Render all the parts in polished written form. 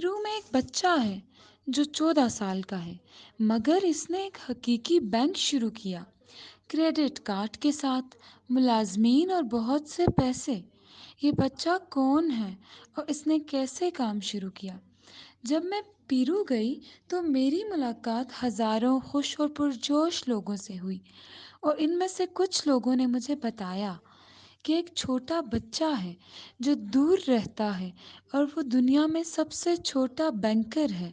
پیرو میں ایک بچہ ہے جو 14 سال کا ہے، مگر اس نے ایک حقیقی بینک شروع کیا، کریڈٹ کارڈ کے ساتھ، ملازمین اور بہت سے پیسے۔ یہ بچہ کون ہے اور اس نے کیسے کام شروع کیا؟ جب میں پیرو گئی تو میری ملاقات ہزاروں خوش اور پرجوش لوگوں سے ہوئی، اور ان میں سے کچھ لوگوں نے مجھے بتایا کہ ایک چھوٹا بچہ ہے جو دور رہتا ہے اور وہ دنیا میں سب سے چھوٹا بینکر ہے،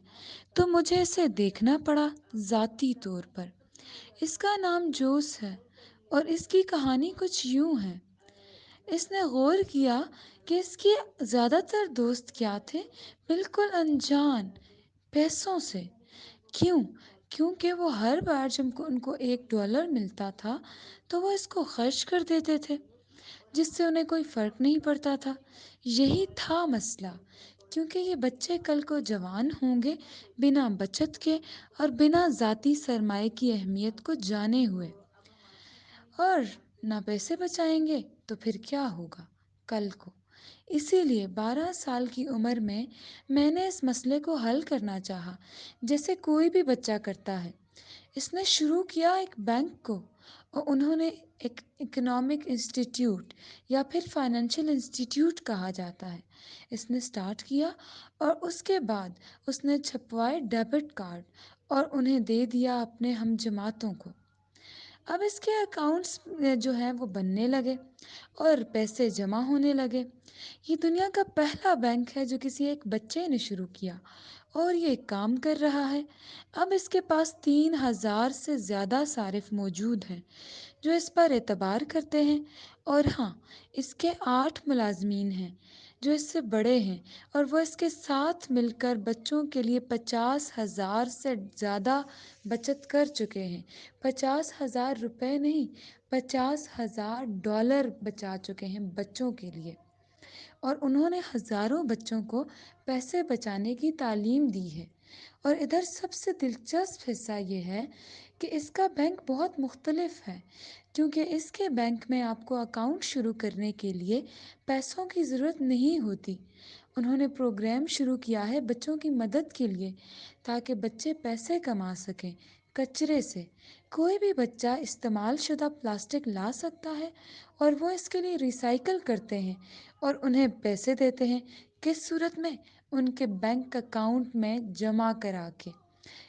تو مجھے اسے دیکھنا پڑا ذاتی طور پر۔ اس کا نام جوس ہے اور اس کی کہانی کچھ یوں ہے۔ اس نے غور کیا کہ اس کے زیادہ تر دوست کیا تھے؟ بالکل انجان، پیسوں سے۔ کیوں؟ کیونکہ وہ ہر بار جب ان کو $1 ملتا تھا تو وہ اس کو خرچ کر دیتے تھے، جس سے انہیں کوئی فرق نہیں پڑتا تھا۔ یہی تھا مسئلہ، کیونکہ یہ بچے کل کو جوان ہوں گے بنا بچت کے اور بنا ذاتی سرمایہ کی اہمیت کو جانے ہوئے، اور نہ پیسے بچائیں گے تو پھر کیا ہوگا کل کو۔ اسی لیے 12 سال کی عمر میں میں نے اس مسئلے کو حل کرنا چاہا، جیسے کوئی بھی بچہ کرتا ہے۔ اس نے شروع کیا ایک بینک کو، اور انہوں نے ایک اکنامک انسٹیٹیوٹ یا پھر فائنینشیل انسٹیٹیوٹ کہا جاتا ہے، اس نے سٹارٹ کیا، اور اس کے بعد اس نے چھپوائے ڈیبٹ کارڈ اور انہیں دے دیا اپنے ہم جماعتوں کو۔ اب اس کے اکاؤنٹس جو ہیں وہ بننے لگے اور پیسے جمع ہونے لگے۔ یہ دنیا کا پہلا بینک ہے جو کسی ایک بچے نے شروع کیا، اور یہ کام کر رہا ہے۔ اب اس کے پاس 3,000 سے زیادہ صارف موجود ہیں جو اس پر اعتبار کرتے ہیں، اور ہاں، اس کے 8 ملازمین ہیں جو اس سے بڑے ہیں، اور وہ اس کے ساتھ مل کر بچوں کے لیے 50,000 سے زیادہ بچت کر چکے ہیں۔ 50,000 روپے نہیں، $50,000 بچا چکے ہیں بچوں کے لیے، اور انہوں نے ہزاروں بچوں کو پیسے بچانے کی تعلیم دی ہے۔ اور ادھر سب سے دلچسپ حصہ یہ ہے کہ اس کا بینک بہت مختلف ہے، کیونکہ اس کے بینک میں آپ کو اکاؤنٹ شروع کرنے کے لیے پیسوں کی ضرورت نہیں ہوتی۔ انہوں نے پروگرام شروع کیا ہے بچوں کی مدد کے لیے، تاکہ بچے پیسے کما سکیں کچرے سے۔ کوئی بھی بچہ استعمال شدہ پلاسٹک لا سکتا ہے، اور وہ اس کے لیے ریسائیکل کرتے ہیں اور انہیں پیسے دیتے ہیں۔ کس صورت میں؟ ان کے بینک اکاؤنٹ میں جمع کرا کے۔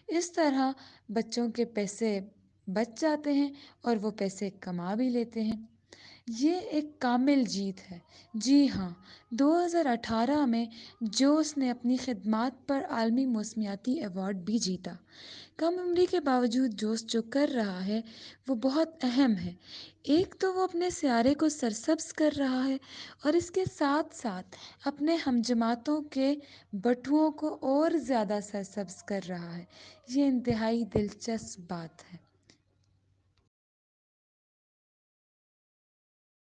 اس طرح بچوں کے پیسے بچ جاتے ہیں اور وہ پیسے کما بھی لیتے ہیں۔ یہ ایک کامل جیت ہے۔ جی ہاں، 2018 میں جوس نے اپنی خدمات پر عالمی موسمیاتی ایوارڈ بھی جیتا۔ کم عمری کے باوجود جوس جو کر رہا ہے وہ بہت اہم ہے۔ ایک تو وہ اپنے سیارے کو سرسبز کر رہا ہے، اور اس کے ساتھ ساتھ اپنے ہم جماعتوں کے بٹوؤں کو اور زیادہ سرسبز کر رہا ہے۔ یہ انتہائی دلچسپ بات ہے۔